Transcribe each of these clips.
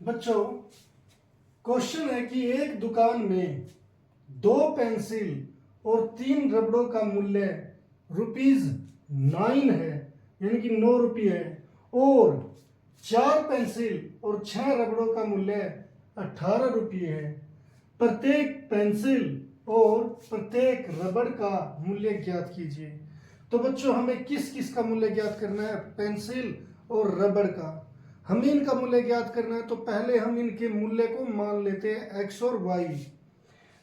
बच्चों, क्वेश्चन है कि एक दुकान में 2 पेंसिल और 3 रबड़ों का मूल्य ₹9 है, यानी कि 9 रुपये है, और 4 पेंसिल और 6 रबड़ों का मूल्य 18 रुपये है। प्रत्येक पेंसिल और प्रत्येक रबड़ का मूल्य ज्ञात कीजिए। तो बच्चों, हमें किस किस का मूल्य ज्ञात करना है? पेंसिल और रबड़ का हमें इनका मूल्य ज्ञात करना है। तो पहले हम इनके मूल्य को मान लेते हैं x और y।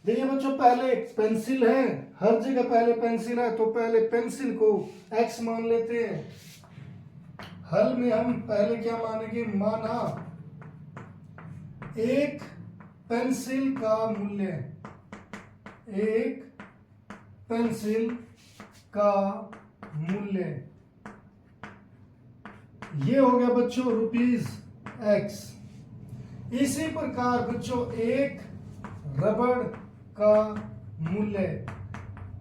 देखिए बच्चों, पहले पेंसिल है, हर जगह पहले पेंसिल है, तो पहले पेंसिल को x मान लेते हैं। हल में हम पहले क्या मानेंगे? माना एक पेंसिल का मूल्य, एक पेंसिल का मूल्य ये हो गया बच्चों ₹x। इसी प्रकार बच्चों एक रबड़ का मूल्य,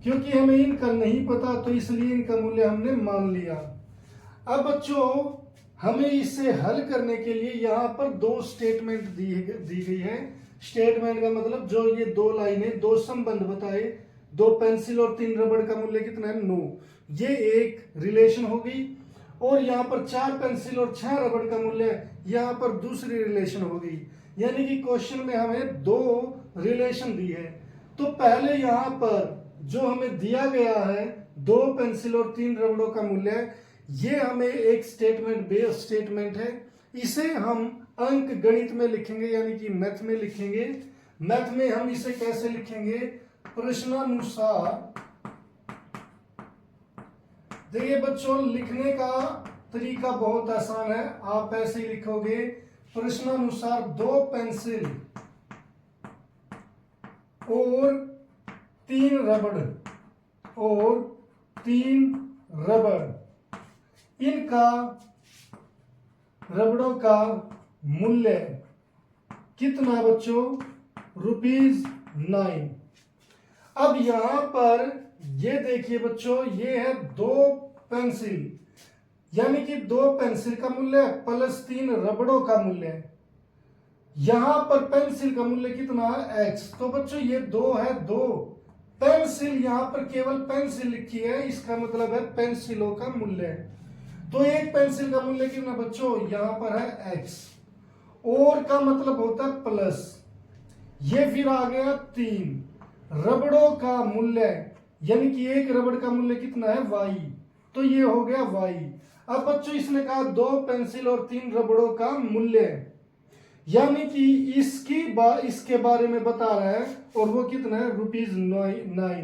क्योंकि हमें इनका नहीं पता तो इसलिए इनका मूल्य हमने मान लिया। अब बच्चों, हमें इसे हल करने के लिए यहाँ पर 2 स्टेटमेंट दी गई है। स्टेटमेंट का मतलब जो ये 2 लाइनें, 2 संबंध बताए, 2 पेंसिल और 3 रबड़ का मूल्य कितना है? 9। ये एक रिलेशन हो गई, और यहाँ पर 4 पेंसिल और 6 रबड़ का मूल्य यहाँ पर दूसरी रिलेशन हो गई। यानी कि क्वेश्चन में हमें 2 रिलेशन दी है। तो पहले यहाँ पर जो हमें दिया गया है 2 पेंसिल और 3 रबड़ों का मूल्य, ये हमें एक स्टेटमेंट बेस्ड स्टेटमेंट है। इसे हम अंक गणित में लिखेंगे, यानी कि मैथ में लिखेंगे। मैथ में हम इसे कैसे लिखेंगे? प्रश्नानुसार। देखिए बच्चों, लिखने का तरीका बहुत आसान है। आप ऐसे ही लिखोगे, प्रश्नानुसार 2 पेंसिल और 3 रबड़ और 3 रबड़, इनका रबड़ों का मूल्य कितना है बच्चों? ₹9। अब यहां पर ये देखिए बच्चों, ये है 2 पेंसिल, यानी कि 2 पेंसिल का मूल्य प्लस 3 रबड़ों का मूल्य। यहां पर पेंसिल का मूल्य कितना है? x। तो बच्चों ये 2 है, 2 पेंसिल, यहां पर केवल पेंसिल लिखी है, इसका मतलब है पेंसिलों का मूल्य। तो एक पेंसिल का मूल्य कितना बच्चों? यहां पर है x, और का मतलब होता है प्लस, ये फिर आ गया 3 रबड़ों का मूल्य, यानी कि एक रबड़ का मूल्य कितना है? y। तो ये हो गया y। अब बच्चों इसने कहा 2 पेंसिल और 3 रबड़ों का मूल्य, यानी कि इसके बारे में बता रहा है, और वो कितना है? ₹9।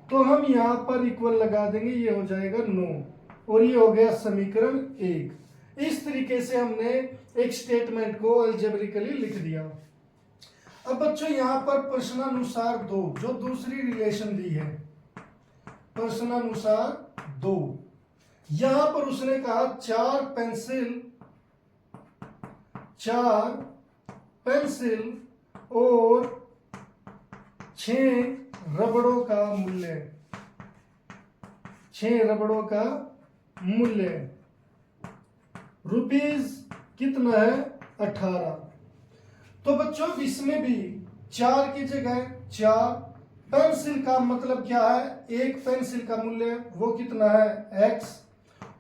तो हम यहां पर इक्वल लगा देंगे, ये हो जाएगा 9, और ये हो गया समीकरण 1। इस तरीके से हमने एक स्टेटमेंट को अलजेब्रिकली लिख दिया। अब बच्चों यहां पर प्रश्नानुसार 2 जो दूसरी रिलेशन दी है, प्रश्नानुसार 2, यहां पर उसने कहा 4 पेंसिल और 6 रबड़ों का मूल्य, 6 रबड़ों का मूल्य रुपीस कितना है? 18। तो बच्चों इसमें भी 4 की जगह 4, पेंसिल का मतलब क्या है? एक पेंसिल का मूल्य वो कितना है? x,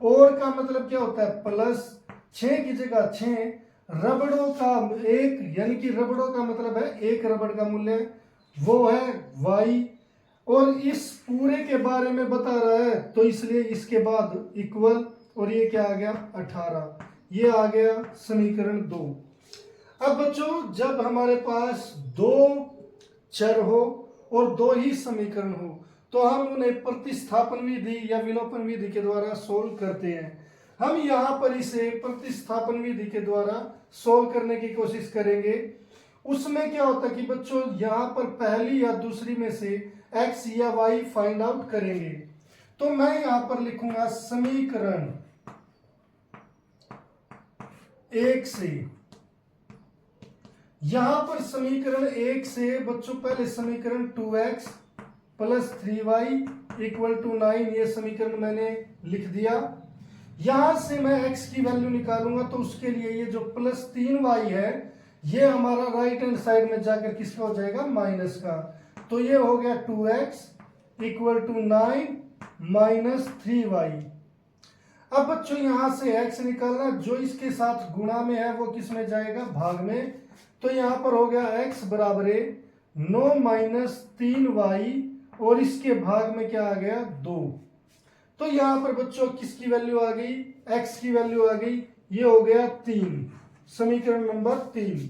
और का मतलब क्या होता है? प्लस, 6 की जगह 6, रबड़ों का एक, यानी कि रबड़ों का मतलब है एक रबड़ का मूल्य वो है y, और इस पूरे के बारे में बता रहा है, तो इसलिए इसके बाद इक्वल, और ये क्या आ गया? 18। ये आ गया समीकरण 2। अब बच्चों, जब हमारे पास 2 चर हो और 2 ही समीकरण हो, तो हम उन्हें प्रतिस्थापन विधि या विलोपन विधि के द्वारा सोल्व करते हैं। हम यहाँ पर इसे प्रतिस्थापन विधि के द्वारा सोल्व करने की कोशिश करेंगे। उसमें क्या होता है कि बच्चों, यहाँ पर पहली या दूसरी में से x या y फाइंड आउट करेंगे। तो मैं यहां पर लिखूंगा समीकरण 1 से। यहां पर समीकरण 1 से बच्चों पहले समीकरण 2x plus 3y equal to 9, ये समीकरण मैंने लिख दिया। यहां से मैं x की वैल्यू निकालूंगा, तो उसके लिए ये जो प्लस 3y है ये हमारा राइट हैंड साइड में जाकर किसका हो जाएगा, माइनस का। तो ये हो गया 2x equal to 9 minus 3y। अब बच्चों यहां से x निकालना, जो इसके साथ गुणा में है वो किस में जाएगा, भाग में। तो यहां पर हो गया x बराबर 9 माइनस 3y और इसके भाग में क्या आ गया, 2। तो यहां पर बच्चों किसकी वैल्यू आ गई, x की वैल्यू आ गई, ये हो गया 3, समीकरण नंबर 3।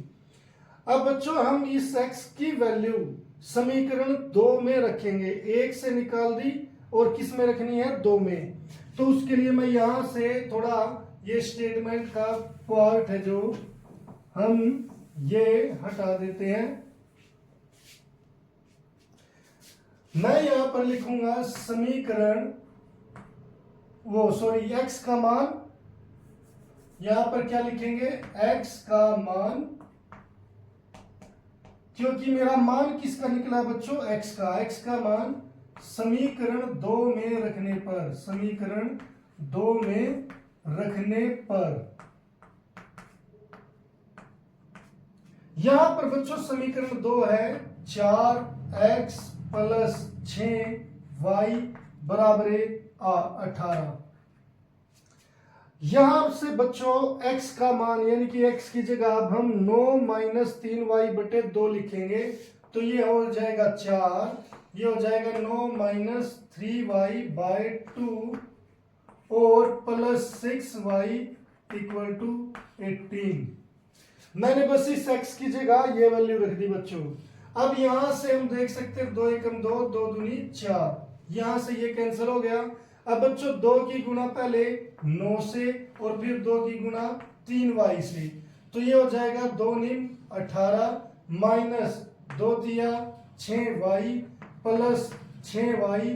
अब बच्चों हम इस x की वैल्यू समीकरण 2 में रखेंगे। 1 से निकाल दी और किस में रखनी है, 2 में। तो उसके लिए मैं यहां से थोड़ा ये स्टेटमेंट का पार्ट है जो हम ये हटा देते हैं। मैं यहां पर लिखूंगा समीकरण x का मान, यहां पर क्या लिखेंगे, x का मान, क्योंकि मेरा मान किसका निकला बच्चों, x का मान समीकरण 2 में रखने पर, समीकरण 2 में रखने पर, यहां पर बच्चों समीकरण 2 है 4x प्लस 6y बराबर 18। यहां से बच्चों x का मान यानी कि x की जगह अब हम 9 माइनस 3y बटे 2 लिखेंगे। तो ये हो जाएगा 4, ये हो जाएगा 9 माइनस 3y बाय 2 और प्लस 6y इक्वल टू 18। मैंने बस इस x की जगह ये वैल्यू रख दी बच्चों। अब यहां से हम देख सकते हैं 2 एकम 2, 2 दूनी 4, यहां से ये कैंसिल हो गया। अब बच्चों 2 की गुणा पहले 9 से और फिर 2 की गुणा 3y से, तो ये हो जाएगा 2 9 18 माइनस 2 दिया 6y प्लस 6y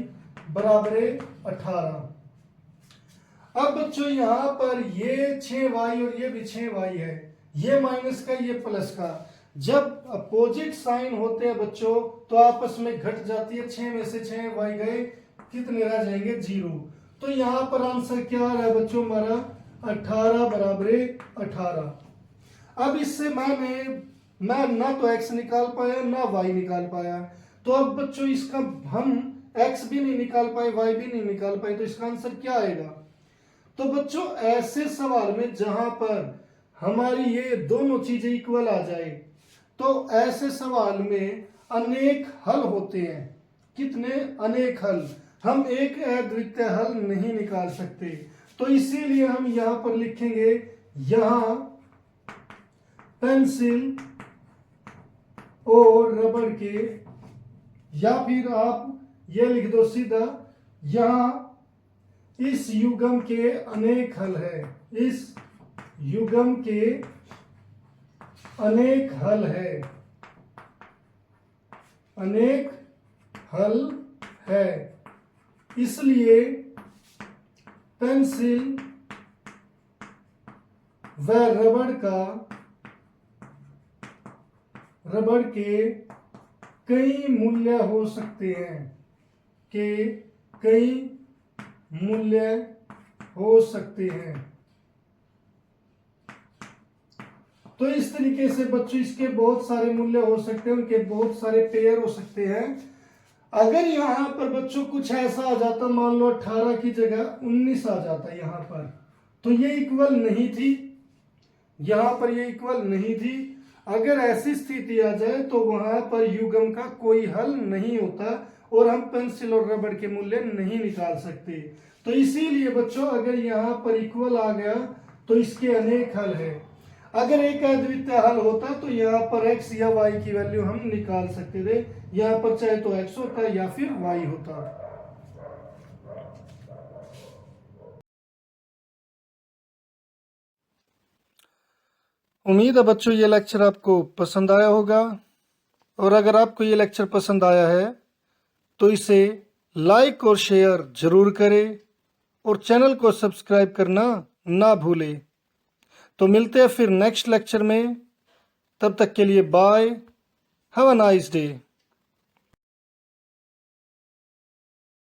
बराबर 18। अब बच्चों यहां पर ये 6y और ये भी 6y है, ये माइनस का ये प्लस का, जब अपोजिट साइन होते हैं बच्चों तो आपस में घट जाती है। 6 में से 6y गए, कितने रह जाएंगे, 0। तो यहां पर आंसर क्या आ रहा है बच्चों हमारा, 18 बराबर 18। अब इससे मैं ना तो x निकाल पाया ना y निकाल पाया। तो अब बच्चों इसका हम x भी नहीं निकाल पाए, y भी नहीं निकाल पाए, तो इसका आंसर क्या आएगा। तो बच्चों ऐसे सवाल में जहां पर हमारी ये दोनों चीजें इक्वल आ जाए, तो ऐसे सवाल में अनेक हल होते हैं। कितने, अनेक हल, हम एक अद्वितीय हल नहीं निकाल सकते। तो इसीलिए हम यहां पर लिखेंगे, यहां पेंसिल और रबड़ के, या फिर आप ये लिख दो सीधा, यहां इस युग्म के अनेक हल है, इस युग्म के अनेक हल है, अनेक हल है। इसलिए पेंसिल व रबड़ के कई मूल्य हो सकते हैं, के कई मूल्य हो सकते हैं। तो इस तरीके से बच्चों इसके बहुत सारे मूल्य हो सकते हैं, उनके बहुत सारे पेयर हो सकते हैं। अगर यहाँ पर बच्चों कुछ ऐसा आ जाता, मान लो 18 की जगह 19 आ जाता यहाँ पर, तो ये इक्वल नहीं थी, यहाँ पर ये इक्वल नहीं थी। अगर ऐसी स्थिति आ जाए तो वहां पर युग्म का कोई हल नहीं होता और हम पेंसिल और रबड़ के मूल्य नहीं निकाल सकते। तो इसीलिए बच्चों अगर यहाँ पर इक्वल आ गया तो इसके अनेक हल है। अगर एक अद्वितीय हल होता तो यहाँ पर x या y की वैल्यू हम निकाल सकते थे, यहाँ पर चाहे तो x होता या फिर y होता। उम्मीद है बच्चों ये लेक्चर आपको पसंद आया होगा, और अगर आपको ये लेक्चर पसंद आया है तो इसे लाइक और शेयर जरूर करें और चैनल को सब्सक्राइब करना ना भूलें। तो मिलते हैं फिर नेक्स्ट लेक्चर में, तब तक के लिए bye, have a nice day.